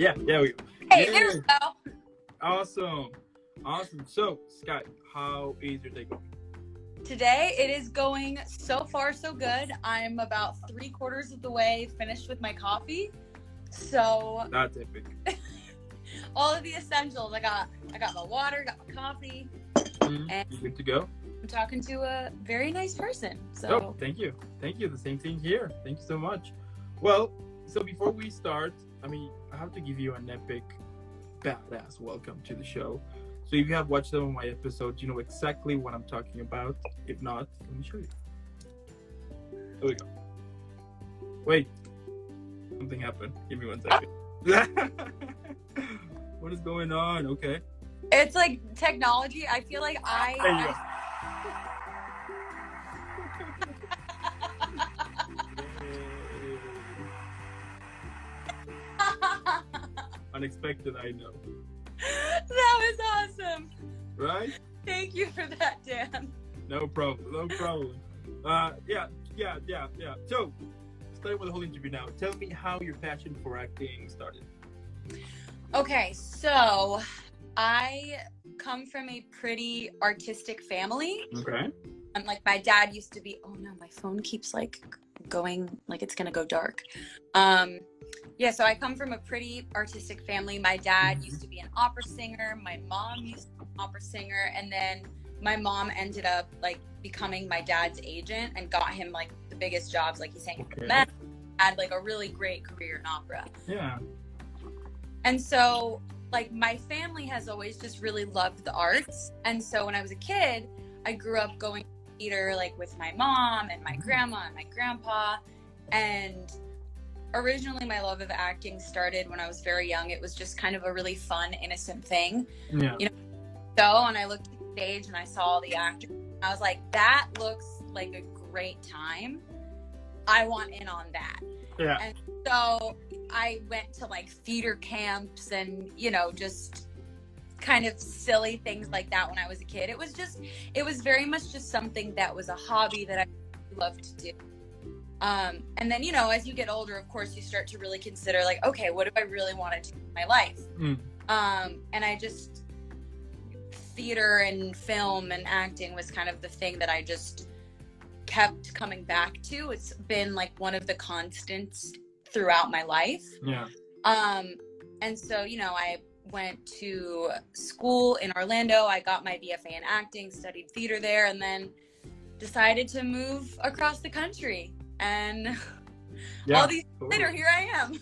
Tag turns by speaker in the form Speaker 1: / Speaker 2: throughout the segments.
Speaker 1: Yeah, we.
Speaker 2: Hey,
Speaker 1: Yeah.
Speaker 2: there we go.
Speaker 1: Awesome. So, Skye, how is your day going?
Speaker 2: Today it is going so far so good. I'm about 3/4 of the way finished with my coffee. So
Speaker 1: That's epic.
Speaker 2: all of the essentials. I got my water, got my coffee, and
Speaker 1: You good to go?
Speaker 2: I'm talking to a very nice person. So
Speaker 1: Oh, thank you. The same thing here. Thank you so much. Well, so before we start, I have to give you an epic, badass welcome to the show. So if you have watched some of my episodes, you know exactly what I'm talking about. If not, let me show you. There we go. Wait, something happened. Give me 1 second. What is going on? Okay.
Speaker 2: it's like technology. I feel like
Speaker 1: There you go. Unexpected, I know.
Speaker 2: That was awesome.
Speaker 1: Right?
Speaker 2: Thank you for that, Dan.
Speaker 1: No problem. Yeah. So, starting with the whole interview now. Tell me how your passion for acting started.
Speaker 2: Okay, so I come from a pretty artistic family.
Speaker 1: Okay.
Speaker 2: Like my dad used to be, oh no, my phone keeps like going, like it's gonna go dark. Yeah, so I come from a pretty artistic family. My dad used to be an opera singer. My mom used to be an opera singer. And then my mom ended up like becoming my dad's agent and got him like the biggest jobs. Like he sang for men, had like a really great career in opera.
Speaker 1: Yeah.
Speaker 2: And so like my family has always just really loved the arts. And so when I was a kid, I grew up going to theater like with my mom and my grandma and my grandpa. And originally my love of acting started when I was very young. It was just kind of a really fun, innocent thing.
Speaker 1: Yeah.
Speaker 2: You know, so and I looked at the stage and I saw all the actors. I was like, that looks like a great time. I want in on that.
Speaker 1: Yeah.
Speaker 2: And so I went to like theater camps and, you know, just kind of silly things like that when I was a kid. It was very much just something that was a hobby that I loved to do. And then, you know, as you get older, of course, you start to really consider like, okay, what do I really want to do in my life? And I just, theater and film and acting was kind of the thing that I just kept coming back to. It's been like one of the constants throughout my life.
Speaker 1: Yeah.
Speaker 2: And so, you know, I went to school in Orlando. I got my BFA in acting, studied theater there, and then decided to move across the country. And all these years later, here I am.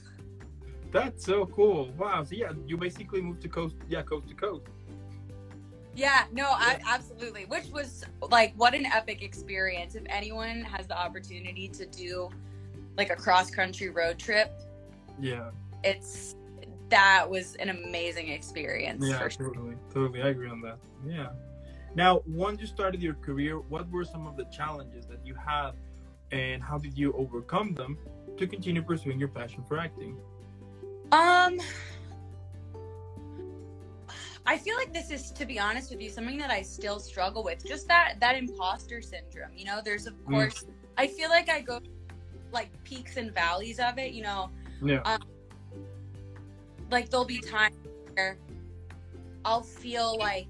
Speaker 1: That's so cool. Wow. So yeah, you basically moved to coast to coast.
Speaker 2: Yeah, no, absolutely. Which was like, what an epic experience. If anyone has the opportunity to do like a cross-country road trip,
Speaker 1: yeah,
Speaker 2: that was an amazing experience.
Speaker 1: Yeah,
Speaker 2: for sure.
Speaker 1: Totally. I agree on that. Yeah. Now, once you started your career, what were some of the challenges that you had, and how did you overcome them to continue pursuing your passion for acting?
Speaker 2: I feel like this is, to be honest with you, something that I still struggle with. Just that imposter syndrome. You know, there's of course, I feel like I go like peaks and valleys of it. You know, like there'll be times where I'll feel like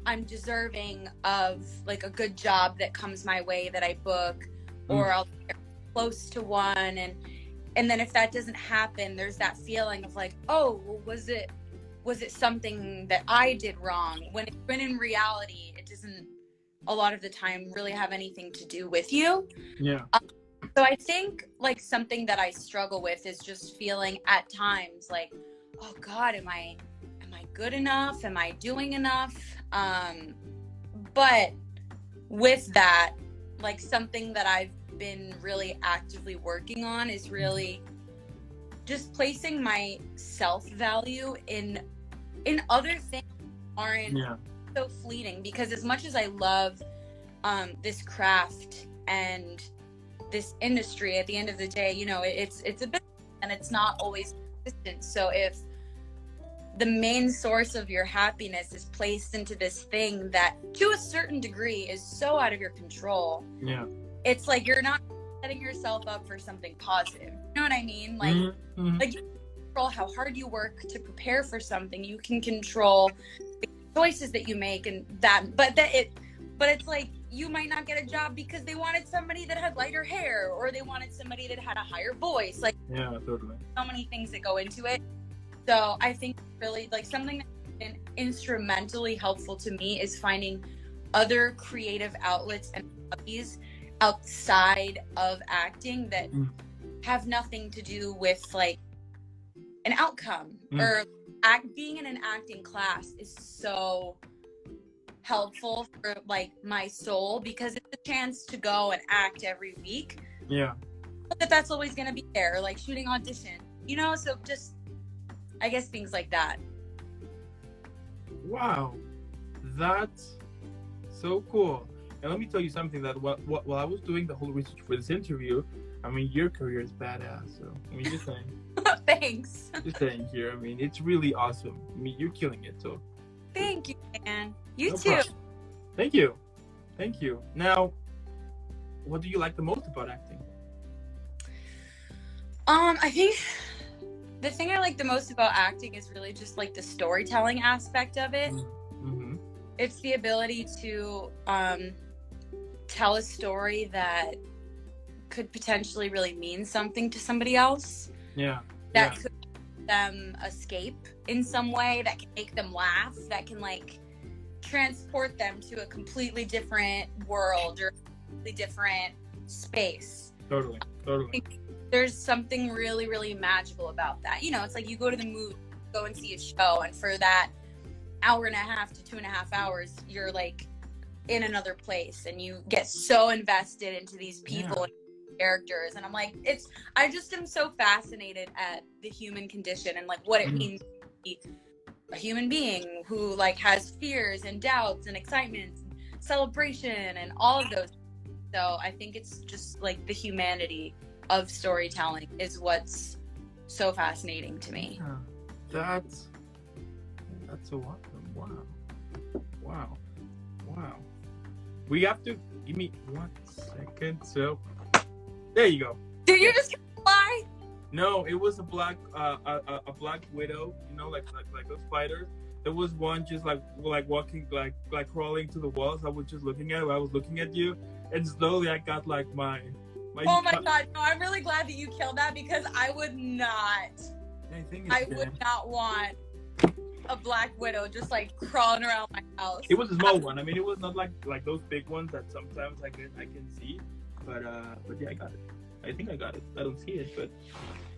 Speaker 2: I'm deserving of like a good job that comes my way that I book, or I'll get close to one, and then if that doesn't happen, there's that feeling of like, oh, well, was it something that I did wrong? When in reality, it doesn't a lot of the time really have anything to do with you.
Speaker 1: Yeah.
Speaker 2: So I think like something that I struggle with is just feeling at times like, oh God, am I good enough? Am I doing enough? But with that, like something that I've been really actively working on is really just placing my self-value in other things aren't so fleeting, because as much as I love this craft and this industry, at the end of the day, you know, it's a business and it's not always consistent. So if the main source of your happiness is placed into this thing that to a certain degree is so out of your control, it's like you're not setting yourself up for something positive. You know what I mean? Like, like control how hard you work to prepare for something. You can control the choices that you make, and but it's like you might not get a job because they wanted somebody that had lighter hair, or they wanted somebody that had a higher voice. Like,
Speaker 1: yeah, totally.
Speaker 2: So many things that go into it. So I think really like something that's been instrumentally helpful to me is finding other creative outlets and hobbies outside of acting that have nothing to do with like an outcome or being in an acting class is so helpful for like my soul, because it's a chance to go and act every week.
Speaker 1: Yeah.
Speaker 2: But that's always going to be there, like shooting audition, you know? So just, I guess things like that.
Speaker 1: Wow. That's so cool. And let me tell you something that while I was doing the whole research for this interview, I mean, your career is badass. So, I mean, just saying.
Speaker 2: Thanks.
Speaker 1: Just saying here. I mean, it's really awesome. I mean, you're killing it. So.
Speaker 2: Thank you, man. You
Speaker 1: No
Speaker 2: too.
Speaker 1: problem. Thank you. Thank you. Now, what do you like the most about acting?
Speaker 2: I think the thing I like the most about acting is really just like the storytelling aspect of it.
Speaker 1: Mm-hmm.
Speaker 2: It's the ability to tell a story that could potentially really mean something to somebody else.
Speaker 1: Yeah.
Speaker 2: That could make them escape in some way, that can make them laugh, that can like transport them to a completely different world or a completely different space.
Speaker 1: Totally.
Speaker 2: There's something really, really magical about that. You know, it's like you go to the movie, go and see a show, and for that hour and a half to 2.5 hours, you're like in another place, and you get so invested into these people and characters. And I'm like, I just am so fascinated at the human condition and like what it means to be a human being who like has fears and doubts and excitement and celebration and all of those. So I think it's just like the humanity of storytelling is what's so fascinating to me.
Speaker 1: Yeah, that's so awesome. Wow. We have to give me 1 second. So there you go.
Speaker 2: Did you just fly?
Speaker 1: No, it was a black widow. You know, like those spiders. There was one just like walking like crawling to the walls. I was just looking at it. I was looking at you, and slowly I got like my.
Speaker 2: Oh my god! No, I'm really glad that you killed that, because I would not. I would not want a black widow just like crawling around my house.
Speaker 1: It was a small one. I mean, it was not like those big ones that sometimes I can see. But yeah, I got it. I think I got it. I don't see it, but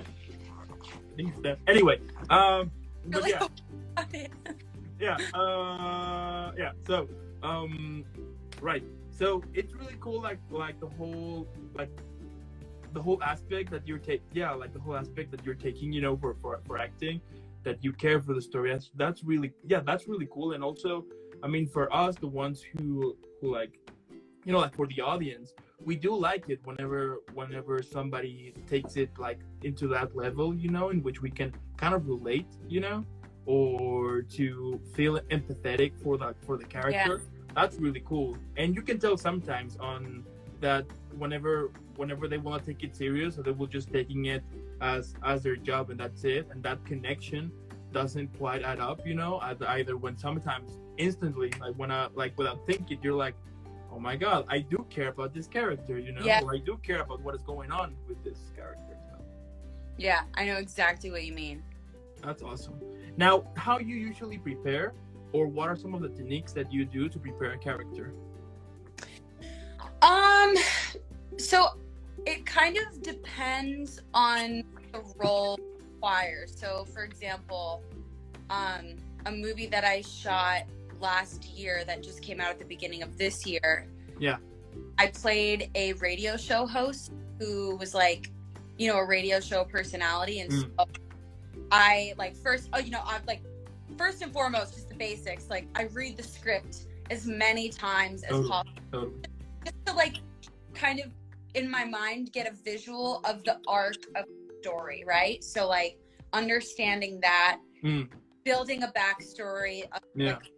Speaker 1: I think it's that. Anyway, but yeah. Yeah. So, right. So it's really cool, like the whole aspect that you're taking, you know, for acting, that you care for the story. That's really cool. And also, I mean, for us, the ones who like, you know, like for the audience, we do like it whenever somebody takes it like into that level, you know, in which we can kind of relate, you know, or to feel empathetic for the character. Yeah. That's really cool. And you can tell sometimes on that whenever they want to take it serious, or they will just taking it as their job and that's it, and that connection doesn't quite add up, you know, either when sometimes instantly, like when without thinking, you're like, oh my god, I do care about this character, you know, or I do care about what is going on with this character. So.
Speaker 2: Yeah, I know exactly what you mean.
Speaker 1: That's awesome. Now, how you usually prepare, or what are some of the techniques that you do to prepare a character?
Speaker 2: So it kind of depends on the role required. So for example, a movie that I shot last year that just came out at the beginning of this year.
Speaker 1: Yeah.
Speaker 2: I played a radio show host who was like, you know, a radio show personality. And so I like first and foremost, just the basics. Like I read the script as many times as possible. Just to like kind of in my mind get a visual of the arc of the story, right? So like understanding that, building a backstory of like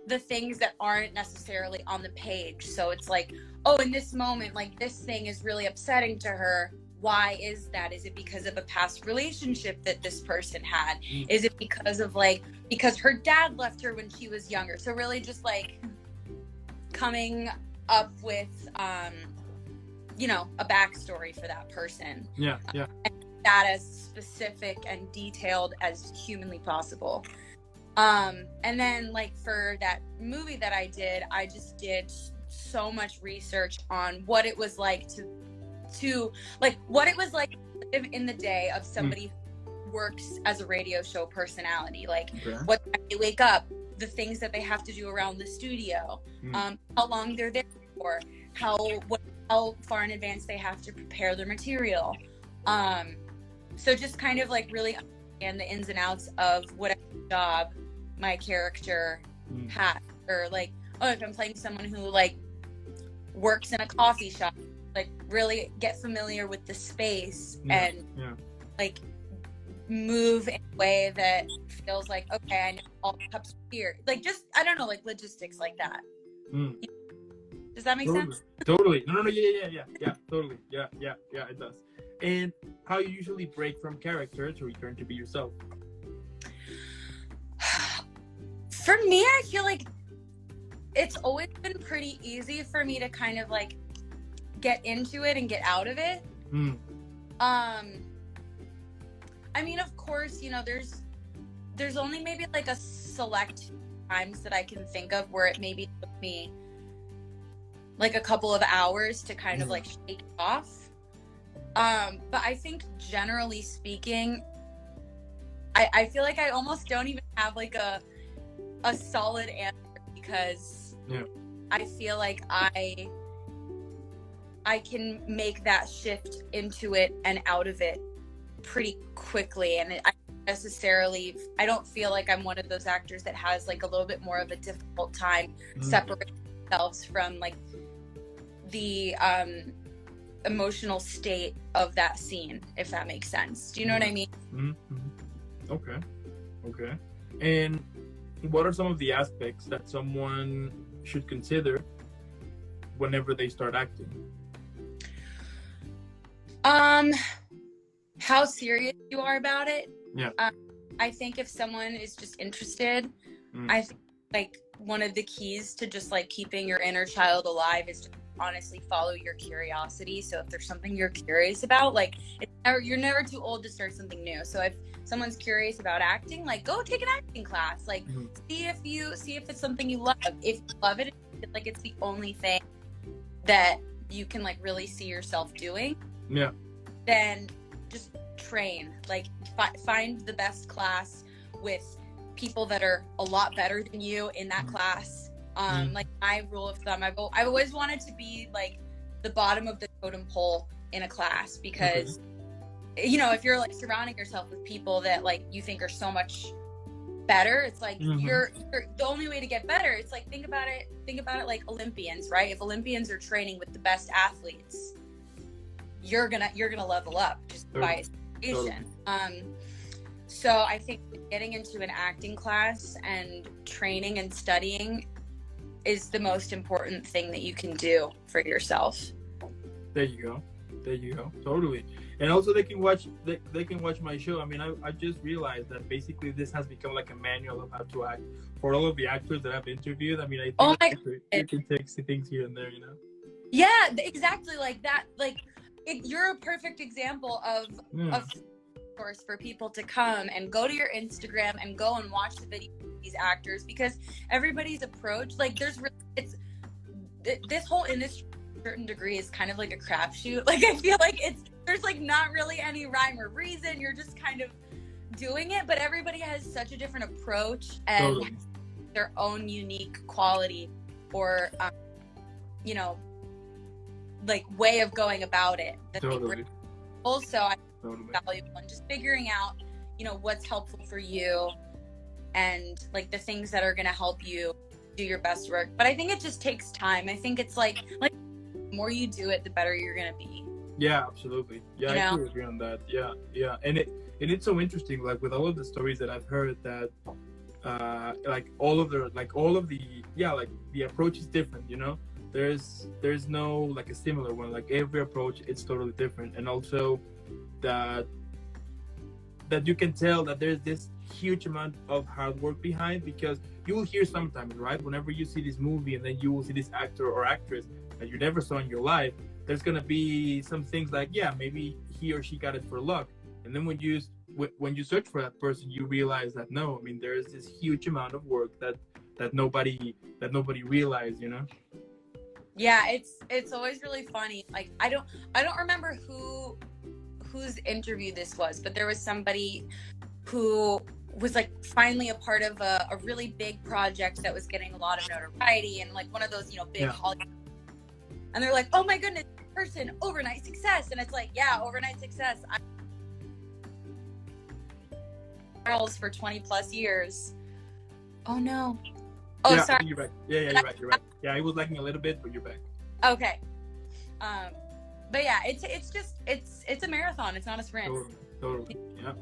Speaker 2: the things that aren't necessarily on the page. So it's like, oh, in this moment, like this thing is really upsetting to her. why is that? Is it because of a past relationship that this person had?
Speaker 1: Mm.
Speaker 2: Is it because of like, because her dad left her when she was younger? So really just like coming up with, you know, a backstory for that person.
Speaker 1: Yeah, yeah.
Speaker 2: And that as specific and detailed as humanly possible. And then like for that movie that I just did so much research on what it was like to like what it was like to live in the day of somebody who works as a radio show personality, like what time they wake up, the things that they have to do around the studio, how long they're there for, how far in advance they have to prepare their material. So just kind of like really understand the ins and outs of whatever job my character has, or like, oh, if I'm playing someone who like works in a coffee shop, like really get familiar with the space and like move in a way that feels like, okay, I know all the cups are here. Like just, I don't know, like logistics like that. Does that make sense?
Speaker 1: Totally. No, yeah, totally. Yeah, it does. And how you usually break from character to return to be yourself?
Speaker 2: For me, I feel like it's always been pretty easy for me to kind of like get into it and get out of it. I mean, of course, you know, there's only maybe like a select times that I can think of where it maybe took me like a couple of hours to kind of like shake it off. But I think generally speaking, I feel like I almost don't even have like a solid answer, because I feel like I can make that shift into it and out of it pretty quickly. And I don't feel like I'm one of those actors that has like a little bit more of a difficult time separating themselves from like the emotional state of that scene, if that makes sense. Do you know what I mean?
Speaker 1: Okay. And what are some of the aspects that someone should consider whenever they start acting?
Speaker 2: How serious you are about it. I think if someone is just interested, I think like one of the keys to just like keeping your inner child alive is to honestly follow your curiosity. So if there's something you're curious about, like you're never too old to start something new. So if someone's curious about acting, like go take an acting class, like see if it's something you love. If you love it, like it's the only thing that you can like really see yourself doing, then just train, like find the best class with people that are a lot better than you in that class. Like my rule of thumb, I've always wanted to be like the bottom of the totem pole in a class, because you know, if you're like surrounding yourself with people that like you think are so much better, it's like you're the only way to get better. It's like think about it like Olympians, right? If Olympians are training with the best athletes, you're gonna level up just by association. So I think getting into an acting class and training and studying is the most important thing that you can do for yourself.
Speaker 1: There you go. Totally. And also they can watch my show. I mean, I just realized that basically this has become like a manual of how to act for all of the actors that I've interviewed. I mean, I think you can take things here and there, you know?
Speaker 2: Yeah, exactly like that. Like you're a perfect example of course for people to come and go to your Instagram and go and watch the video of these actors, because everybody's approach, like this whole industry to a certain degree is kind of like a crapshoot. Like I feel like there's like not really any rhyme or reason, you're just kind of doing it, but everybody has such a different approach and their own unique quality or you know, like way of going about it that they bring. Also I valuable, and just figuring out, you know, what's helpful for you and like the things that are going to help you do your best work. But I think it just takes time. I think it's like the more you do it, the better you're going to be.
Speaker 1: Yeah, absolutely. Yeah, I do agree on that. Yeah. And it's so interesting, like with all of the stories that I've heard, that the approach is different, you know? there's no like a similar one. Like every approach, it's totally different, and also that you can tell that there's this huge amount of hard work behind, because you will hear sometimes, right, whenever you see this movie and then you will see this actor or actress that you never saw in your life, there's gonna be some things like, yeah, maybe he or she got it for luck, and then when you search for that person, you realize that no, I mean, there is this huge amount of work that nobody realized, you know.
Speaker 2: Yeah, it's always really funny. Like I don't remember whose interview this was, but there was somebody who was like finally a part of a really big project that was getting a lot of notoriety, and like one of those, you know, big Hollywood. And they're like, oh my goodness, person, overnight success. And it's like, yeah, overnight success. Girls for 20 plus years. Oh no. Oh,
Speaker 1: yeah,
Speaker 2: sorry.
Speaker 1: You're right. Yeah, you're right. Yeah, I was lagging a little bit, but you're back.
Speaker 2: Okay. But yeah, it's a marathon. It's not a sprint.
Speaker 1: Totally. Yeah.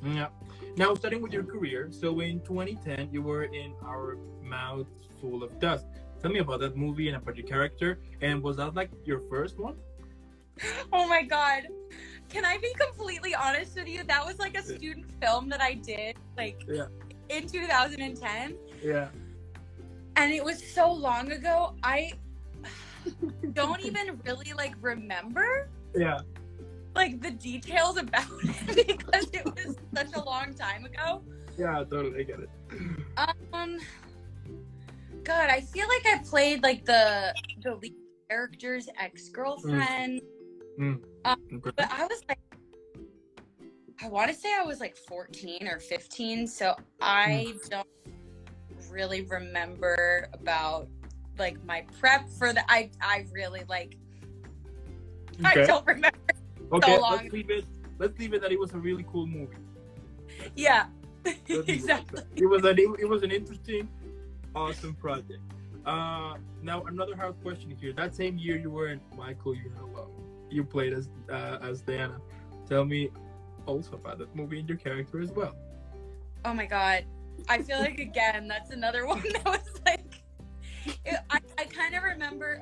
Speaker 1: Yeah. Now, starting with your career, so in 2010, you were in Our Mouths Full of Dust. Tell me about that movie and about your character. And was that like your first one?
Speaker 2: Oh my God. Can I be completely honest with you? That was like a student film that I did like in 2010.
Speaker 1: Yeah.
Speaker 2: And it was so long ago. I don't even really like remember.
Speaker 1: Yeah.
Speaker 2: Like the details about it because it was such a long time ago.
Speaker 1: Yeah, totally. I get it.
Speaker 2: God, I feel like I played like the lead character's ex-girlfriend.
Speaker 1: Okay.
Speaker 2: But I was like, I want to say I was like 14 or 15, so I don't really remember about like my prep for the. I really like. Okay. I don't remember.
Speaker 1: Okay,
Speaker 2: so long.
Speaker 1: Let's leave it that it was a really cool movie.
Speaker 2: Yeah, exactly.
Speaker 1: It was an interesting, awesome project. Now another hard question here. That same year you were in Michael, You're Not Alone. You played as Diana. Tell me also about that movie and your character as well.
Speaker 2: Oh my God, I feel like again that's another one that was like. I kind of remember.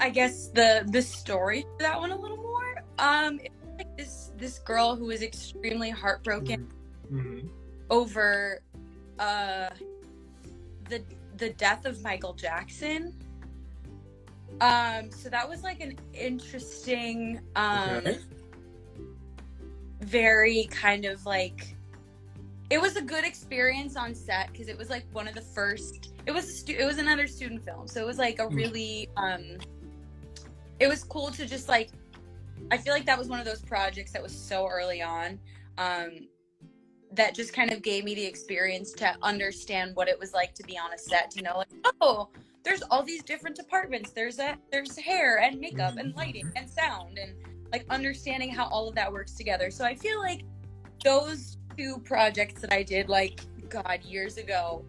Speaker 2: I guess the story for that one a little more. It was like this girl who was extremely heartbroken over the death of Michael Jackson. So that was like an interesting, very kind of like, it was a good experience on set because it was like one of the first. It was another student film, so it was like a really it was cool to just like, I feel like that was one of those projects that was so early on, that just kind of gave me the experience to understand what it was like to be on a set, to know like, oh, there's all these different departments. There's hair and makeup and lighting and sound, and like understanding how all of that works together. So I feel like those two projects that I did like, God, years ago,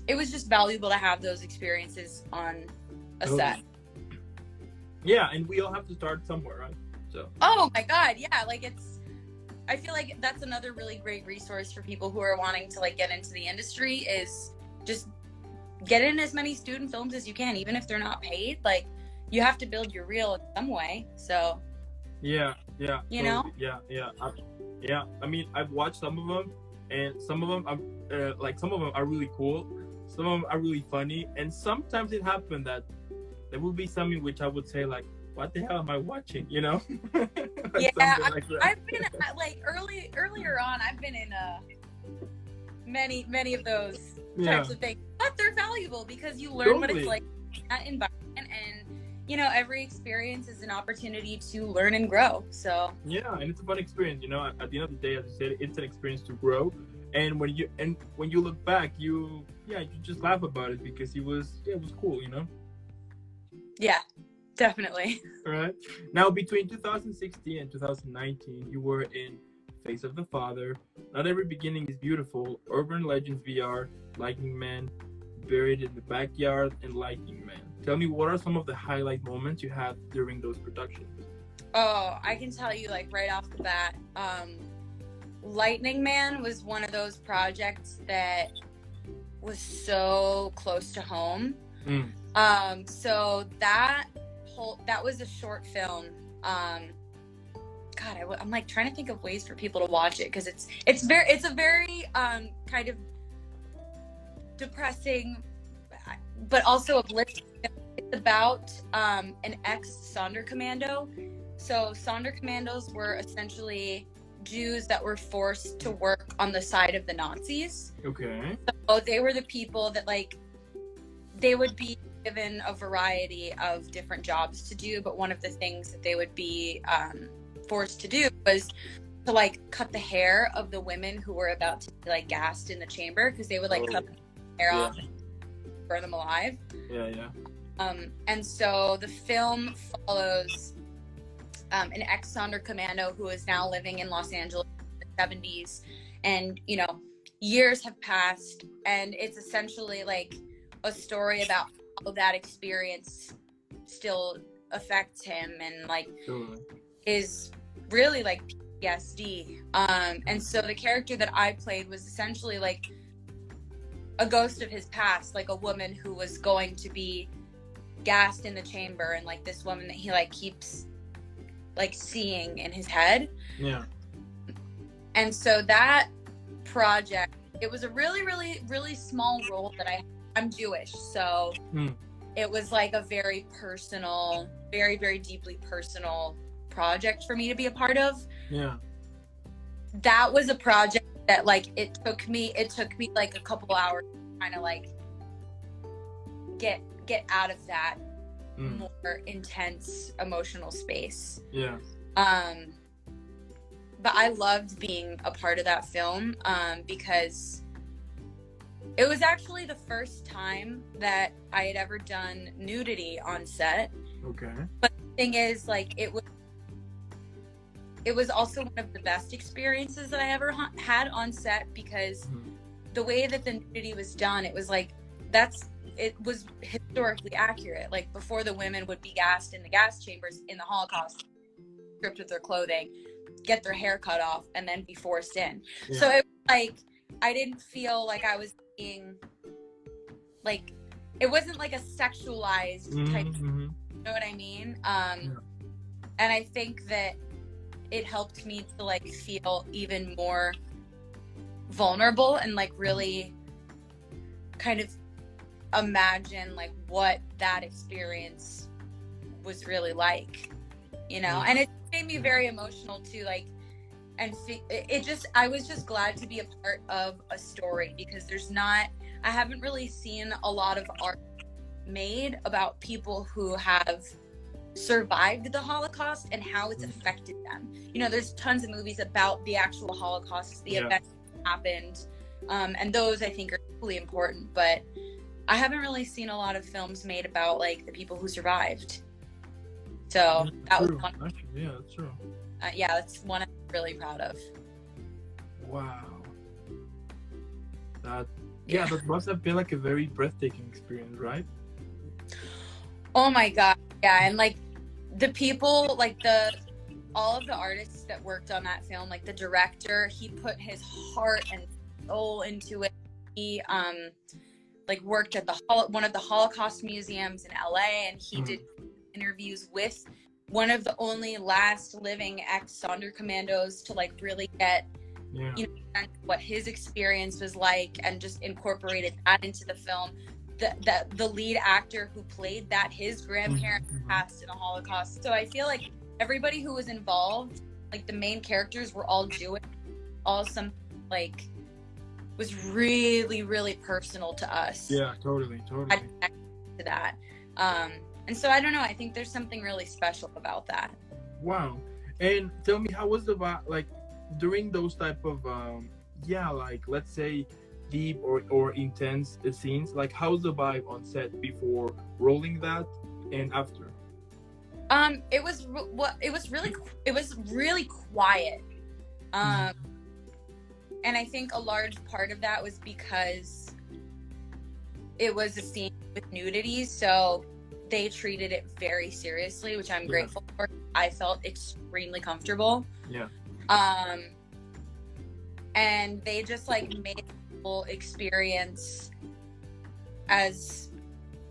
Speaker 2: it was just valuable to have those experiences on a set.
Speaker 1: Yeah, and we all have to start somewhere, right? So.
Speaker 2: Oh my God, yeah, like I feel like that's another really great resource for people who are wanting to like get into the industry, is just get in as many student films as you can, even if they're not paid. Like, you have to build your reel in some way. So.
Speaker 1: Yeah.
Speaker 2: You
Speaker 1: totally.
Speaker 2: know.
Speaker 1: Yeah. I mean, I've watched some of them, and some of them, some of them are really cool. Some of them are really funny, and sometimes it happened that there will be some in which I would say like, what the hell am I watching? You know?
Speaker 2: Yeah, I've been like earlier on. I've been in many of those types of things, but they're valuable because you learn what it's like in that environment, and you know, every experience is an opportunity to learn and grow. So
Speaker 1: yeah, and it's a fun experience. You know, at the end of the day, as you said, it's an experience to grow. And when you look back, you just laugh about it because it was cool. You know.
Speaker 2: Yeah, definitely.
Speaker 1: All right. Now, between 2016 and 2019, you were in Face of the Father, Not Every Beginning is Beautiful, Urban Legends VR, Lightning Man, Buried in the Backyard, and Lightning Man. Tell me, what are some of the highlight moments you had during those productions?
Speaker 2: Oh, I can tell you like right off the bat, Lightning Man was one of those projects that was so close to home. So that was a short film. God, I'm like trying to think of ways for people to watch it, because it's a very kind of depressing but also uplifting. It's about an ex-Sonderkommando. So Sonderkommandos were essentially Jews that were forced to work on the side of the Nazis.
Speaker 1: Okay.
Speaker 2: So they were the people that, like, they would be given a variety of different jobs to do, but one of the things that they would be forced to do was to, like, cut the hair of the women who were about to be, like, gassed in the chamber, because they would, like, cut the hair off and burn them alive. And so the film follows an ex-Sonderkommando who is now living in Los Angeles in the 70s, and, you know, years have passed, and it's essentially like a story about how that experience still affects him, and, like, is really like PTSD. And so the character that I played was essentially like a ghost of his past, like a woman who was going to be gassed in the chamber, and, like, this woman that he, like, keeps, like, seeing in his head.
Speaker 1: Yeah.
Speaker 2: And so that project, it was a really, really, really small role that I'm Jewish, so it was like a very personal, very, very deeply personal project for me to be a part of.
Speaker 1: Yeah.
Speaker 2: That was a project that, like, it took me like a couple hours to kind of, like, get out of that more intense emotional space.
Speaker 1: Yeah.
Speaker 2: But I loved being a part of that film, because it was actually the first time that I had ever done nudity on set.
Speaker 1: Okay.
Speaker 2: But the thing is, like, it was also one of the best experiences that I ever had on set, because the way that the nudity was done, it was like, it was historically accurate. Like, before, the women would be gassed in the gas chambers in the Holocaust, stripped of their clothing, get their hair cut off, and then be forced in. Yeah. So it was like, I didn't feel like I was being, like, it wasn't like a sexualized type, you know what I mean? And I think that it helped me to, like, feel even more vulnerable and, like, really kind of imagine, like, what that experience was really like, you know? And it made me very emotional too, like, and I was just glad to be a part of a story, because I haven't really seen a lot of art made about people who have survived the Holocaust and how it's affected them. You know, there's tons of movies about the actual Holocaust, the events that happened, and those I think are really important, but I haven't really seen a lot of films made about, like, the people who survived. So that was one.
Speaker 1: Actually, yeah, that's true.
Speaker 2: That's one I'm really proud of.
Speaker 1: Wow. That must have been, like, a very breathtaking experience, right?
Speaker 2: Oh my God. Yeah. And, like, the people, like, all of the artists that worked on that film, like, the director, he put his heart and soul into it. He, like, worked at one of the Holocaust museums in LA, and he did interviews with one of the only last living ex-Sonderkommandos to, like, really get you know, what his experience was like, and just incorporated that into the film. The lead actor who played that, his grandparents passed in the Holocaust. So I feel like everybody who was involved, like, the main characters were all Jewish, all some, like, was really, really personal to us.
Speaker 1: Yeah, totally.
Speaker 2: I connected to that. And so I don't know, I think there's something really special about that.
Speaker 1: Wow. And tell me, how was the vibe, like, during those type of like, let's say deep or intense scenes, like, how's the vibe on set before rolling that and after?
Speaker 2: It was really quiet. And I think a large part of that was because it was a scene with nudity, so they treated it very seriously, which I'm grateful for. I felt extremely comfortable.
Speaker 1: Yeah.
Speaker 2: And they just, like, made the whole experience as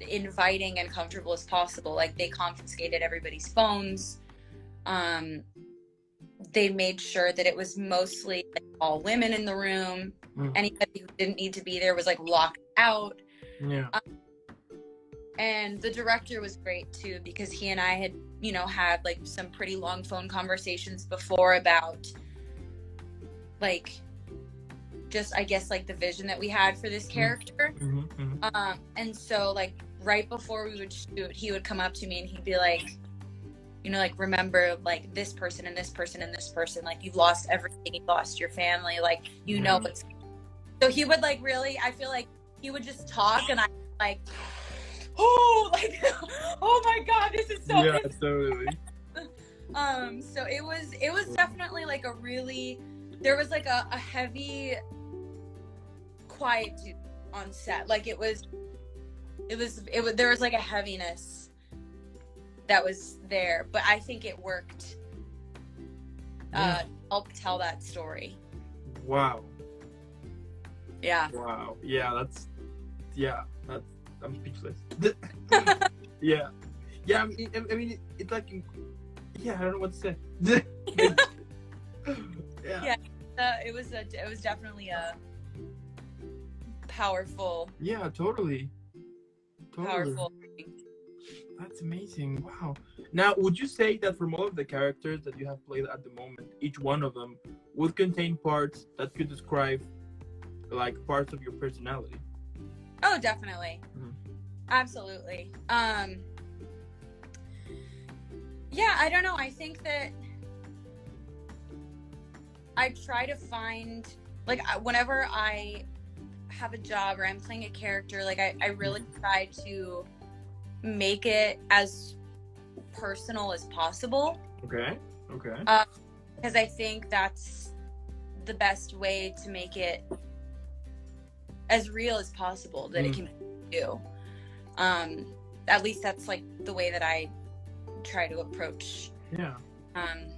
Speaker 2: inviting and comfortable as possible. Like, they confiscated everybody's phones. They made sure that it was mostly like all women in the room. Anybody who didn't need to be there was like locked out.
Speaker 1: Yeah.
Speaker 2: And the director was great too, because he and I had, you know, had like some pretty long phone conversations before about like, just, I guess, like the vision that we had for this character. And so like right before we would shoot, he would come up to me and he'd be like, you know, like, remember like this person and this person and this person, like you've lost everything, you lost your family, like, you know what's. So he would like really, I feel like he would just talk and I like, oh, like, oh my God, this is so.
Speaker 1: Yeah, totally.
Speaker 2: So it was definitely like a really, there was like a heavy quietude on set. Like it was, there was like a heaviness that was there, but I think it worked. Help tell that story.
Speaker 1: Wow.
Speaker 2: Yeah.
Speaker 1: Wow. Yeah, I'm speechless. Yeah. I mean, it's like, yeah, I don't know what to say.
Speaker 2: Yeah. It was definitely a powerful.
Speaker 1: Yeah, totally.
Speaker 2: Powerful thing.
Speaker 1: That's amazing. Wow. Now, would you say that from all of the characters that you have played at the moment, each one of them would contain parts that could describe like parts of your personality?
Speaker 2: Oh, definitely. Absolutely. Yeah, I don't know. I think that I try to find, like, whenever I have a job or I'm playing a character, like, I really try to make it as personal as possible.
Speaker 1: Okay.
Speaker 2: Because I think that's the best way to make it as real as possible that it can do. At least that's like the way that I try to approach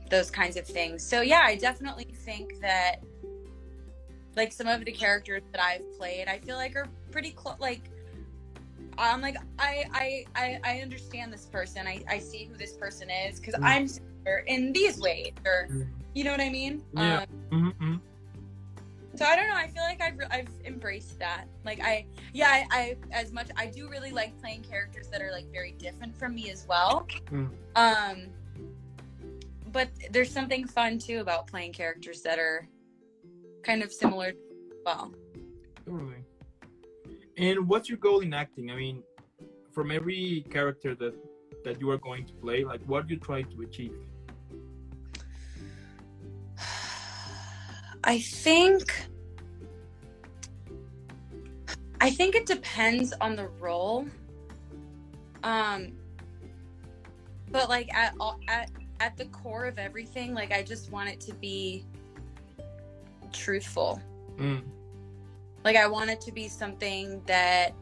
Speaker 2: those kinds of things. So yeah, I definitely think that like some of the characters that I've played, I feel like are pretty close. Like I'm like I understand this person. I see who this person is because I'm similar in these ways, or you know what I mean?
Speaker 1: Yeah.
Speaker 2: So I don't know. I feel like I've embraced that. Like I as much I do really like playing characters that are like very different from me as well. But there's something fun too about playing characters that are kind of similar. Well,
Speaker 1: totally. And what's your goal in acting? I mean, from every character that you are going to play, like what do you try to achieve?
Speaker 2: I think it depends on the role. But like at the core of everything, like I just want it to be truthful. Like I want it to be something that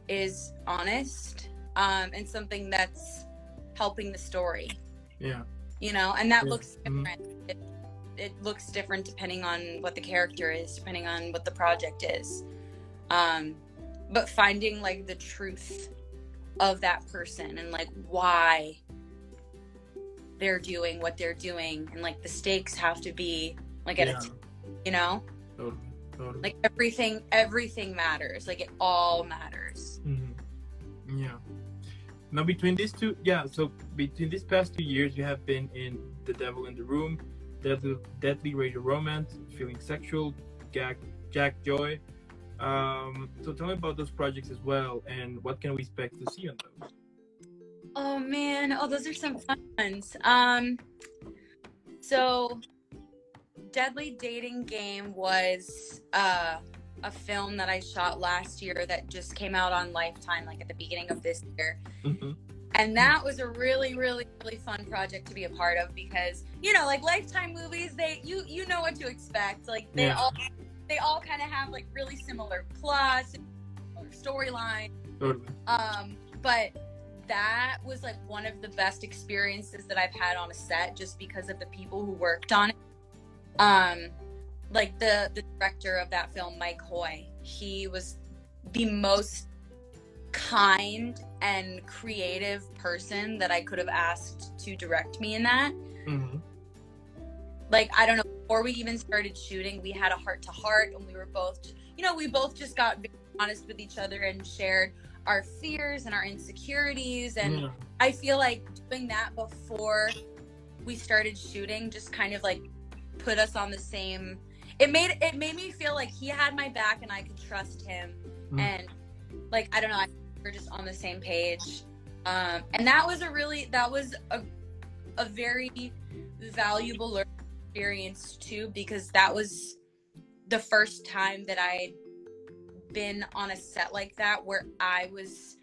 Speaker 2: is honest, and something that's helping the story. Yeah. You know, and that looks different. It looks different depending on what the character is, depending on what the project is. But finding like the truth of that person and like why they're doing what they're doing, and like the stakes have to be like at a you know? Totally. Like everything matters. Like it all matters.
Speaker 1: Yeah. Now between these two, so between these past 2 years, you have been in The Devil in the Room, Deadly Radio Romance, Feeling Sexual, Jack Joy. So tell me about those projects as well, and what can we expect to see on those?
Speaker 2: Oh man, those are some fun ones. So Deadly Dating Game was a film that I shot last year that just came out on Lifetime, like at the beginning of this year. And that was a really, really, really fun project to be a part of because, you know, like Lifetime movies, you know what to expect. Like they all kind of have like really similar plots, storyline. But that was like one of the best experiences that I've had on a set just because of the people who worked on it. Like the director of that film, Mike Hoy, he was the most kind and creative person that I could have asked to direct me in that.
Speaker 1: Mm-hmm.
Speaker 2: Like, I don't know, before we even started shooting, we had a heart-to-heart, and we were both, we both just got very honest with each other and shared our fears and our insecurities. And I feel like doing that before we started shooting just kind of like put us on the same, it made me feel like he had my back and I could trust him. And like, I don't know, I think we're just on the same page. And that was a very valuable learning experience too, because that was the first time that I'd been on a set like that, where I was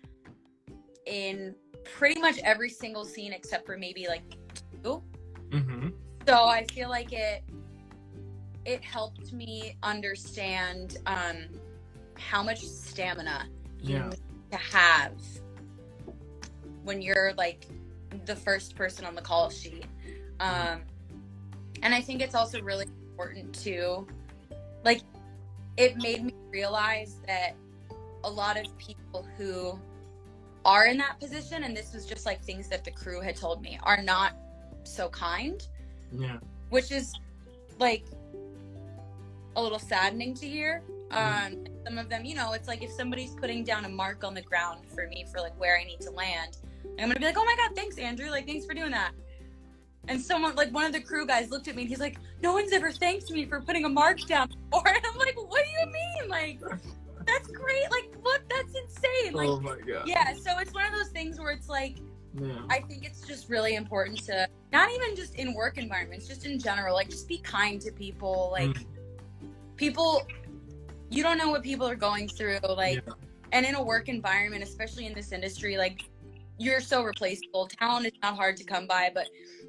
Speaker 2: in pretty much every single scene except for maybe like 2.
Speaker 1: Mm-hmm.
Speaker 2: So I feel like it helped me understand how much stamina you need to have when you're like the first person on the call sheet. And I think it's also really important to, like, it made me realize that a lot of people who are in that position, and this was just like things that the crew had told me, are not so kind. Yeah. Which is like a little saddening to hear. Some of them, it's like if somebody's putting down a mark on the ground for me for like where I need to land, I'm gonna be like, oh my God, thanks, Andrew. Like, thanks for doing that. And someone, like one of the crew guys, looked at me and he's like, no one's ever thanked me for putting a mark down before. And I'm like, what do you mean? Like, that's great. Like, what? That's insane. Like,
Speaker 1: oh my God.
Speaker 2: Yeah. So it's one of those things where it's like, I think it's just really important to, not even just in work environments, just in general, like, just be kind to people. Like, people, you don't know what people are going through. Like, and in a work environment, especially in this industry, like, you're so replaceable. Talent is not hard to come by, but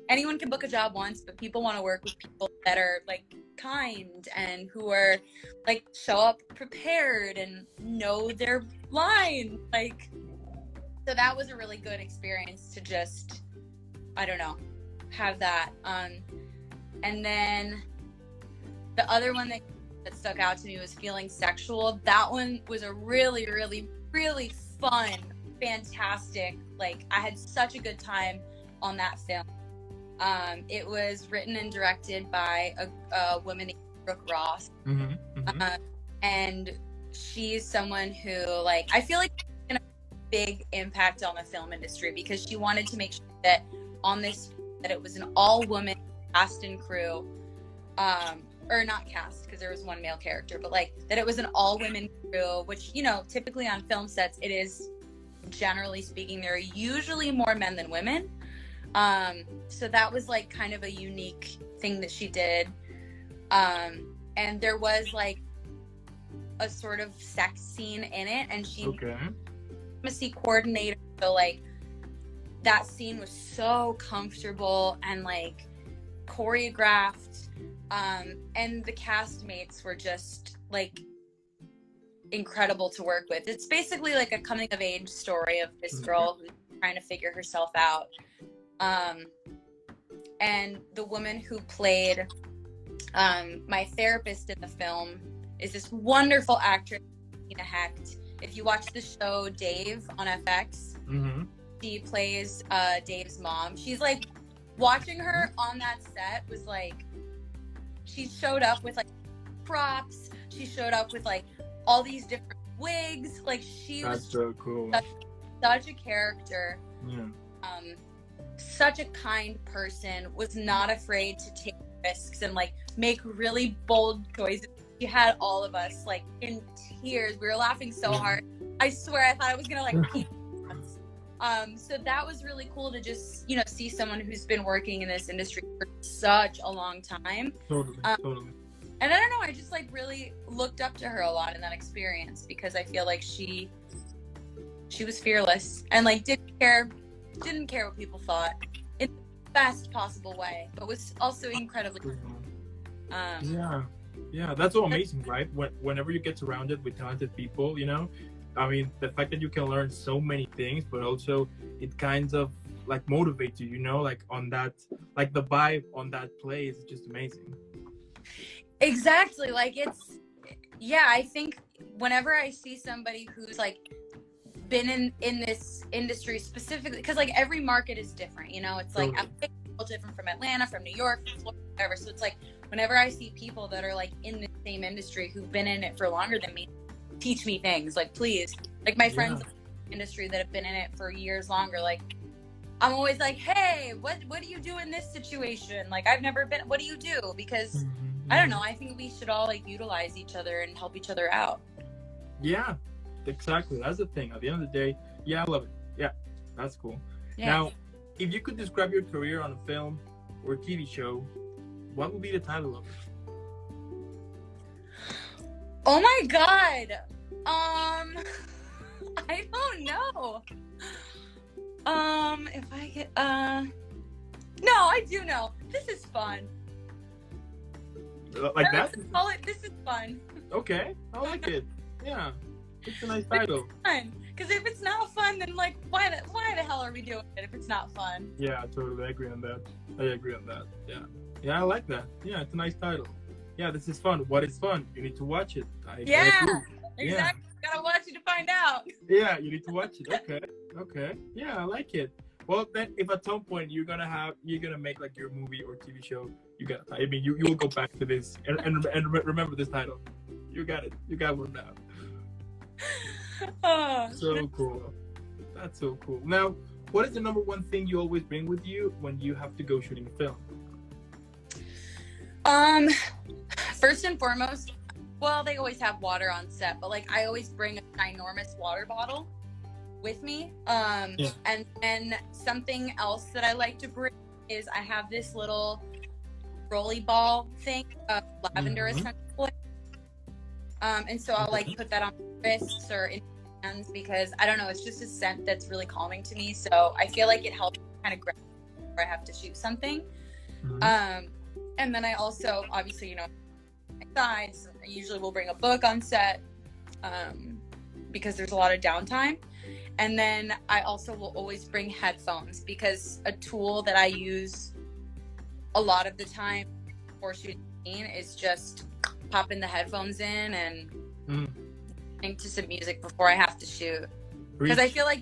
Speaker 2: anyone can book a job once, but people want to work with people that are like kind and who are like show up prepared and know their line. Like, so that was a really good experience to just, I don't know, have that. And then the other one that stuck out to me was Feeling Sexual. That one was a really, really, really fun, fantastic, like, I had such a good time on that film. It was written and directed by a woman named Brooke Ross. And she's someone who, like, I feel like had a big impact on the film industry because she wanted to make sure that that it was an all-woman cast and crew, or not cast because there was one male character, but like that it was an all-women crew, which, typically on film sets it is, generally speaking, there are usually more men than women. So that was like kind of a unique thing that she did. And there was like a sort of sex scene in it, and she intimacy coordinator. So like that scene was so comfortable and like choreographed. And the castmates were just like incredible to work with. It's basically like a coming of age story of this girl who's trying to figure herself out. And the woman who played my therapist in the film is this wonderful actress, Tina Hecht. If you watch the show Dave on FX, she plays Dave's mom. She's like, watching her on that set was like, she showed up with like props. She showed up with like all these different wigs. Like, she was
Speaker 1: so cool.
Speaker 2: Such a character. Such a kind person, was not afraid to take risks and like make really bold choices. She had all of us like in tears. We were laughing so hard. I swear I thought I was gonna like pee. So that was really cool to just, see someone who's been working in this industry for such a long time. Totally. And I don't know, I just like really looked up to her a lot in that experience because I feel like she was fearless and like didn't care what people thought in the best possible way, but was also incredibly
Speaker 1: yeah, that's so amazing, right? Whenever you get surrounded with talented people, I mean, the fact that you can learn so many things, but also it kind of like motivates you, like on that, like the vibe on that play is just amazing.
Speaker 2: Exactly. Like, it's, yeah, I think whenever I see somebody who's like been in this industry specifically, because like every market is different, you know, it's like
Speaker 1: Totally.
Speaker 2: LA is different from Atlanta, from New York, from Florida, whatever. So it's like whenever I see people that are like in the same industry who've been in it for longer than me, teach me things, like please, like my friends in the industry that have been in it for years longer, like I'm always like, hey, what do you do in this situation? Like I've never been, what do you do? Because I don't know, I think we should all like utilize each other and help each other out.
Speaker 1: Yeah, exactly. That's the thing. At the end of the day, yeah, I love it. Yeah, that's cool. Yeah. Now, if you could describe your career on a film or TV show, what would be the title of it?
Speaker 2: Oh my God. I don't know. If I get, no, I do know. This is fun.
Speaker 1: Like that?
Speaker 2: Call it, this is fun.
Speaker 1: Okay, I like it. Yeah, it's a nice title.
Speaker 2: Fun. Because if it's not fun, then like, why the hell are we doing it if it's not fun?
Speaker 1: Yeah, totally. I agree on that. Yeah. Yeah, I like that. Yeah, it's a nice title. Yeah, this is fun. What is fun? You need to watch it.
Speaker 2: Yeah, exactly. Yeah. You gotta watch it to find out.
Speaker 1: Yeah, you need to watch it. Okay. Yeah, I like it. Well, then, if at some point you're gonna make like your movie or TV show, you will go back to this and remember this title. You got it. You got one now. Oh, so cool. That's so cool. Now, what is the number one thing you always bring with you when you have to go shooting a film?
Speaker 2: First and foremost, well, they always have water on set, but like I always bring a ginormous water bottle with me. And then something else that I like to bring is I have this little rolly ball thing of lavender essential oil. And so I'll like put that on my wrists or in my hands because I don't know, it's just a scent that's really calming to me. So I feel like it helps kind of grab before I have to shoot something. And then I also, obviously, you know, sides, I usually will bring a book on set because there's a lot of downtime. And then I also will always bring headphones because a tool that I use a lot of the time before shooting is just popping the headphones in and listening to some music before I have to shoot. Because I feel like,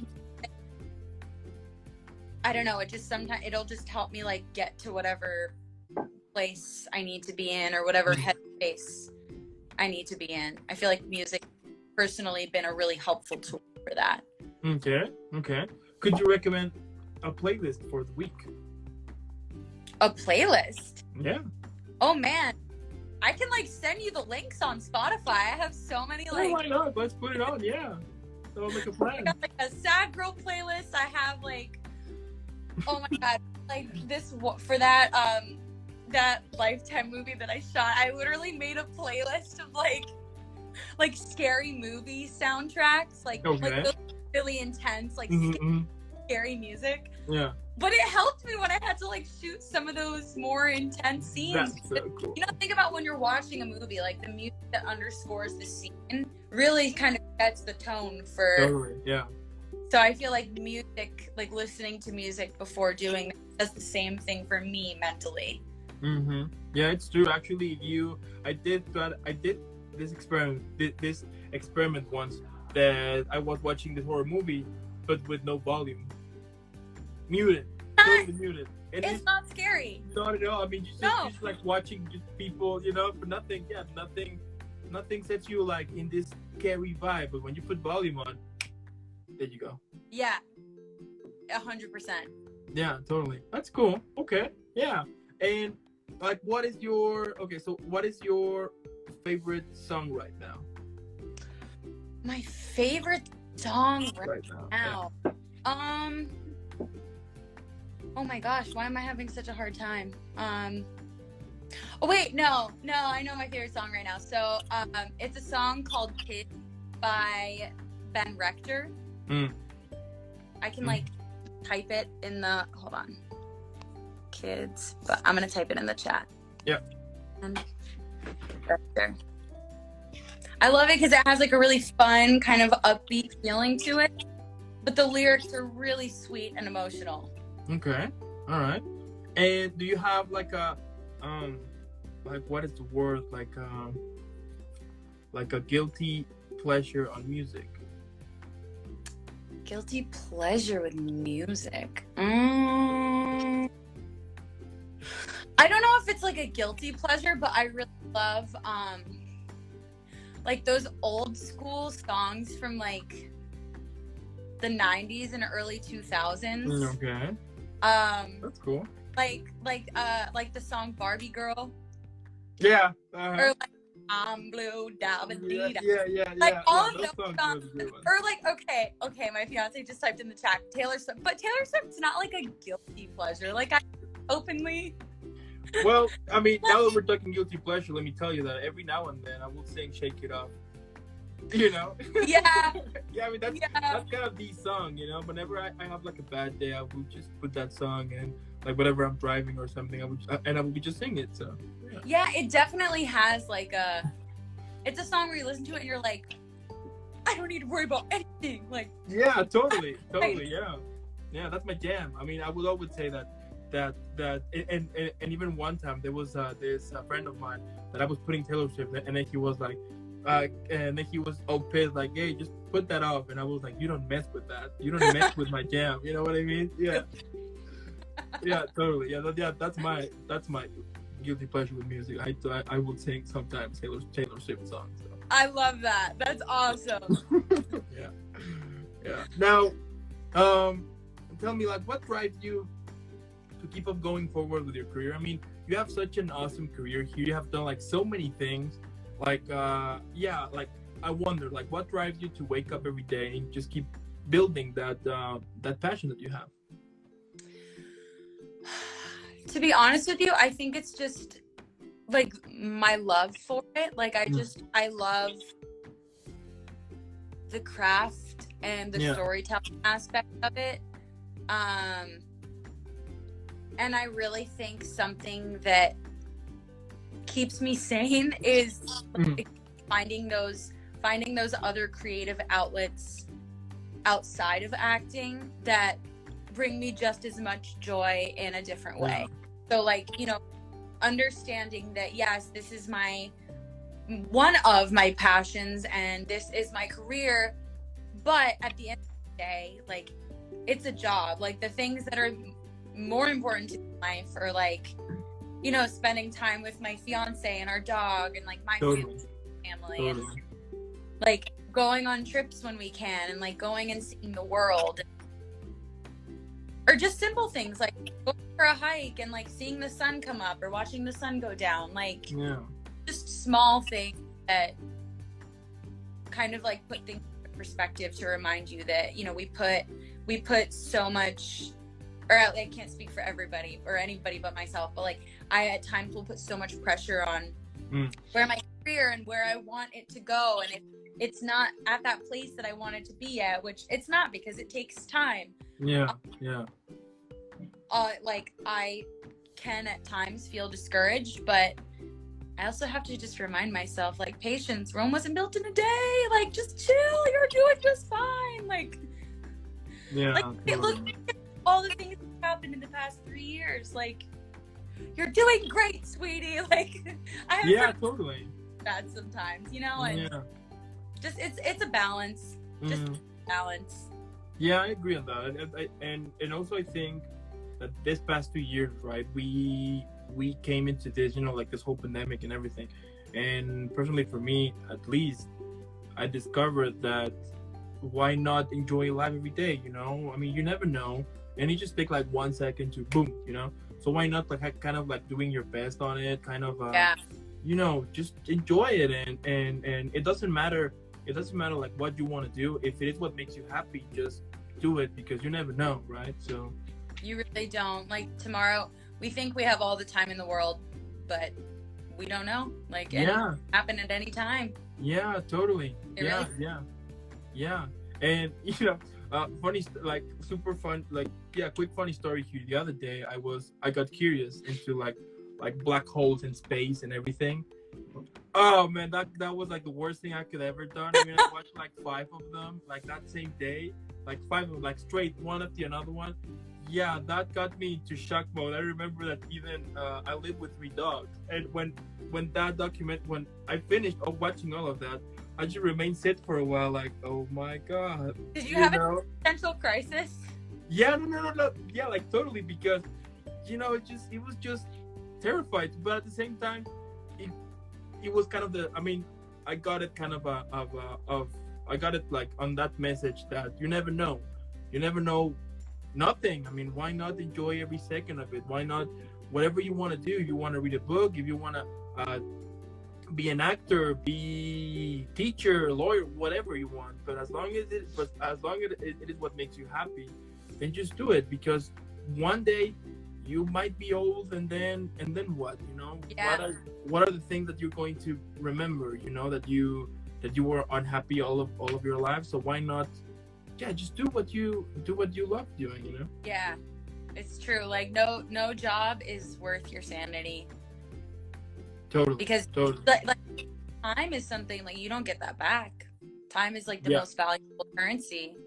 Speaker 2: I don't know, it just sometimes, it'll just help me like get to whatever place I need to be in or whatever headspace I need to be in. I feel like music personally been a really helpful tool for that. Okay. Could you recommend a playlist for the week? A playlist? Yeah. Oh man, I can like send you the links on Spotify. I have so many like. Oh, why not? Let's put it on. Yeah. So I'll make a plan. I got like a sad girl playlist. I have like, oh my god, like this for that that Lifetime movie that I shot. I literally made a playlist of like scary movie soundtracks, like really intense, like scary music. Yeah. But it helped me when I had to like shoot some of those more intense scenes. That's so cool. You know, think about when you're watching a movie, like the music that underscores the scene really kind of sets the tone for. Totally. Yeah. So I feel like music, like listening to music before doing that, does the same thing for me mentally. Yeah, it's true. Actually, I did this experiment once that I was watching this horror movie, but with no volume. Muted. Totally muted. And it's not scary. Not at all. I mean, just like watching just people, you know, for nothing. Yeah, nothing sets you like in this scary vibe. But when you put volume on, there you go. Yeah, 100%. Yeah, totally. That's cool. Okay. Yeah. And like, what is your favorite song right now? My favorite song right now. Yeah. Oh my gosh, why am I having such a hard time? Oh wait, no, I know my favorite song right now. So, it's a song called Kids by Ben Rector. I can like type it in the, hold on. Kids, but I'm gonna type it in the chat. Yep. Rector. I love it because it has like a really fun kind of upbeat feeling to it, but the lyrics are really sweet and emotional. Okay. All right. And do you have like a like what is the word, like
Speaker 1: like a guilty pleasure on music.
Speaker 2: Guilty pleasure with music. I don't know if it's like a guilty pleasure, but I really love like those old school songs from like the 90s and early 2000s.
Speaker 1: Okay. That's cool.
Speaker 2: Like the song Barbie Girl.
Speaker 1: Yeah.
Speaker 2: Or like I'm blue,
Speaker 1: Yeah.
Speaker 2: Like all of
Speaker 1: those
Speaker 2: those
Speaker 1: songs.
Speaker 2: songs. Or like okay, my fiance just typed in the chat Taylor Swift, but Taylor Swift's not like a guilty pleasure. Like I openly.
Speaker 1: Well, I mean, now that we're talking guilty pleasure, let me tell you that every now and then I will sing "Shake It Off." You know?
Speaker 2: Yeah.
Speaker 1: Yeah, I mean that's kind of the song, you know. Whenever I have like a bad day, I will just put that song in, like whenever I'm driving or something, I will be just singing it. So.
Speaker 2: Yeah, it definitely has like it's a song where you listen to it and you're like, I don't need to worry about anything. Like.
Speaker 1: Yeah, totally, yeah, that's my jam. I mean, I would always say that, and even one time there was this friend of mine that I was putting Taylor Swift, and then he was like, and then he was all pissed, like, hey, just put that off. And I was like, you don't mess with that. You don't mess with my jam. You know what I mean? Yeah. Yeah, totally. Yeah, that's my guilty pleasure with music. I will sing sometimes Taylor Swift songs. So.
Speaker 2: I love that. That's awesome.
Speaker 1: Yeah. Now, tell me, like, what drives you to keep up going forward with your career? I mean, you have such an awesome career here. You have done like so many things. Like, like I wonder, like, what drives you to wake up every day and just keep building that passion that you have?
Speaker 2: To be honest with you, I think it's just like my love for it. Like I love the craft and the storytelling aspect of it. And I really think something that keeps me sane is like finding those other creative outlets outside of acting that bring me just as much joy in a different way. So like, you know, understanding that yes, this is one of my passions and this is my career, but at the end of the day, like, it's a job. Like, the things that are more important to life are like, you know, spending time with my fiance and our dog and like my family and like going on trips when we can and like going and seeing the world, or just simple things like going for a hike and like seeing the sun come up or watching the sun go down. Like, just small things that kind of like put things in perspective to remind you that, you know, we put so much, or I can't speak for everybody or anybody but myself, but like I at times will put so much pressure on where my career and where I want it to go, and if it's not at that place that I want it to be at, which it's not because it takes time. Like, I can at times feel discouraged, but I also have to just remind myself, like, patience. Rome wasn't built in a day. Like, just chill. You're doing just fine. Like, look at all the things that happened in the past 3 years. Like, you're doing great, sweetie. Like, I have
Speaker 1: totally
Speaker 2: bad sometimes, you know, and just it's a balance. Just balance.
Speaker 1: Yeah, I agree on that, and also I think that this past 2 years, right, we came into this, you know, like this whole pandemic and everything, and personally for me, at least, I discovered that why not enjoy life every day, you know? I mean, you never know, and it just take like 1 second to boom, you know? So why not like kind of like doing your best on it, kind of, you know, just enjoy it, and it doesn't matter like what you want to do. If it is what makes you happy, just do it, because you never know, right? So
Speaker 2: you really don't. Like, tomorrow, we think we have all the time in the world, but we don't know. Like, it can happen at any time. Yeah,
Speaker 1: totally.
Speaker 2: Really?
Speaker 1: Yeah. And you know, funny, like super fun, like quick funny story here. The other day, I got curious into like black holes in space and everything. Oh man, that was like the worst thing I could ever done. I mean, I watched like 5 of them, like that same day, like 5 of them, like straight, one after another one. yeah, that got me into shock mode. I remember that even I live with 3 dogs, and when that document when I finished watching all of that, I just remained sit for a while, like, oh my god,
Speaker 2: Did you
Speaker 1: you
Speaker 2: have an
Speaker 1: know?
Speaker 2: existential crisis?
Speaker 1: Yeah, no, yeah, like totally, because it was just terrified, but at the same time, it it was kind of the. I mean, I got it kind of of I got it like on that message that you never know nothing. I mean, why not enjoy every second of it? Why not whatever you want to do? You want to read a book, if you want to be an actor, be teacher, lawyer, whatever you want. But as long as it is what makes you happy, then just do it, because one day you might be old, and then what?
Speaker 2: Yeah.
Speaker 1: What are the things that you're going to remember? That you were unhappy all of your life. So why not? Yeah, just do what you love doing.
Speaker 2: Yeah, it's true. Like no job is worth your sanity.
Speaker 1: Totally.
Speaker 2: Because
Speaker 1: totally.
Speaker 2: like time is something like you don't get that back. Time is like the
Speaker 1: Yeah.
Speaker 2: most valuable currency.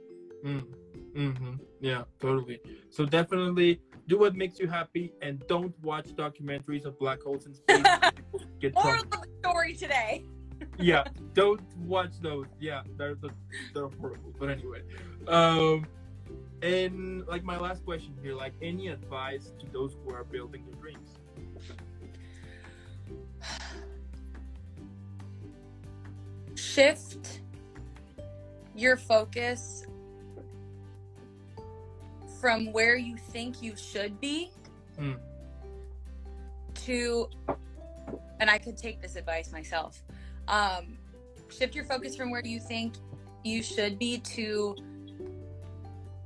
Speaker 1: Yeah, totally. So definitely do what makes you happy, and don't watch documentaries of black holes in space. Get
Speaker 2: Moral
Speaker 1: drunk.
Speaker 2: of the story today.
Speaker 1: Yeah, don't watch those. Yeah, they're horrible. But anyway, and like my last question here, like any advice to those who are building their dreams?
Speaker 2: Shift your focus from where you think you should be to, and I could take this advice myself, shift your focus from where you think you should be to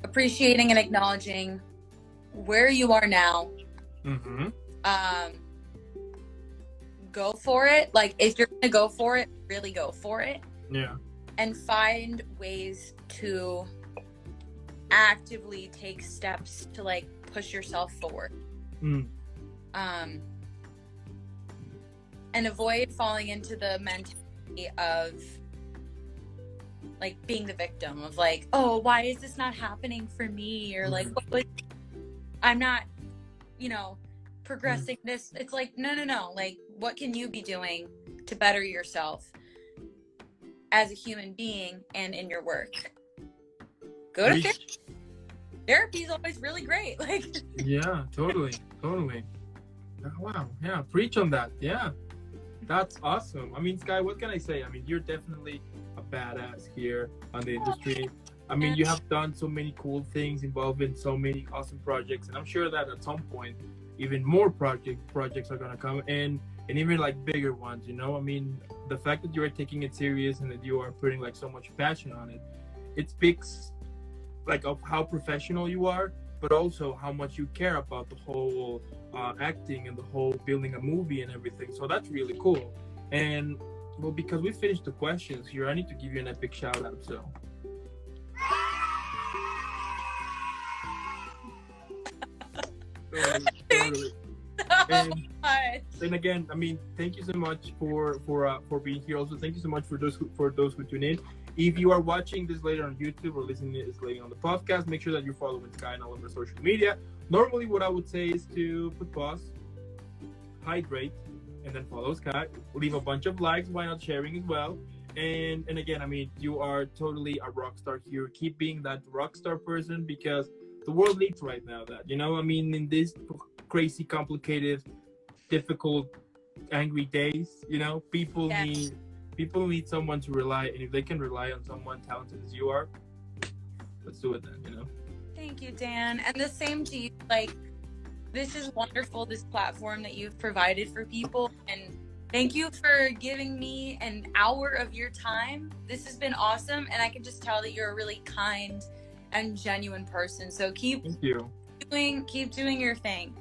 Speaker 2: appreciating and acknowledging where you are now. Go for it. Like, if you're gonna go for it, really go for it.
Speaker 1: Yeah.
Speaker 2: And find ways to actively take steps to like push yourself forward. And avoid falling into the mentality of like being the victim of like, oh, why is this not happening for me? Or like, I'm not, progressing this. It's like, no. Like, what can you be doing to better yourself as a human being and in your work? Go to therapy. Therapy is always really great. Like,
Speaker 1: yeah, totally. Oh, wow. Yeah, preach on that. Yeah, that's awesome. I mean, Skye, what can I say? I mean, you're definitely a badass here on the industry. I mean, you have done so many cool things, involved in so many awesome projects, and I'm sure that at some point, even more projects are gonna come in, and even like bigger ones. I mean, the fact that you are taking it serious and that you are putting like so much passion on it, it speaks like of how professional you are, but also how much you care about the whole acting and the whole building a movie and everything. So that's really cool. And well, because we finished the questions here, I need to give you an epic shout out. So. Totally. And again, I mean, thank you so much for being here. Also, thank you so much for those who tune in. If you are watching this later on YouTube or listening to this later on the podcast, make sure that you're following Skye on all of her social media. Normally, what I would say is to put pause, hydrate, and then follow Skye. Leave a bunch of likes. Why not sharing as well? And again, I mean, you are totally a rock star here. Keep being that rock star person, because the world needs right now that, I mean, in this crazy, complicated, difficult, angry days, people need someone to rely, and if they can rely on someone talented as you are, let's do it then.
Speaker 2: Thank you, Dan, and the same to you. Like, this is wonderful, this platform that you've provided for people, and thank you for giving me an hour of your time. This has been awesome, and I can just tell that you're a really kind and genuine person. So keep doing your thing.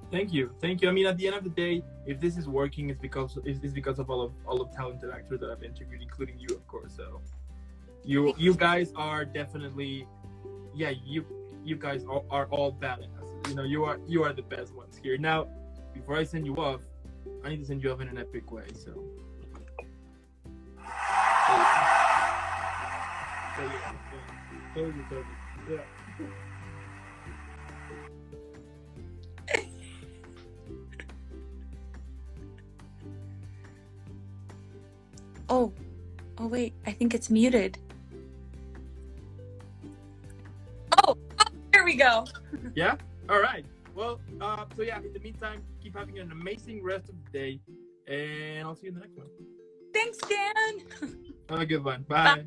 Speaker 1: Thank you. I mean, at the end of the day, if this is working, it's because of all of talented actors that I've interviewed, including you, of course. So you guys are definitely, you guys are all badasses. You are the best ones here. Now, before I send you off, I need to send you off in an epic way. So totally. Yeah.
Speaker 2: Oh, wait, I think it's muted. Oh, there we go.
Speaker 1: Yeah? All right. Well, so yeah, in the meantime, keep having an amazing rest of the day, and I'll see you in the next one.
Speaker 2: Thanks, Dan.
Speaker 1: Have a good one. Bye.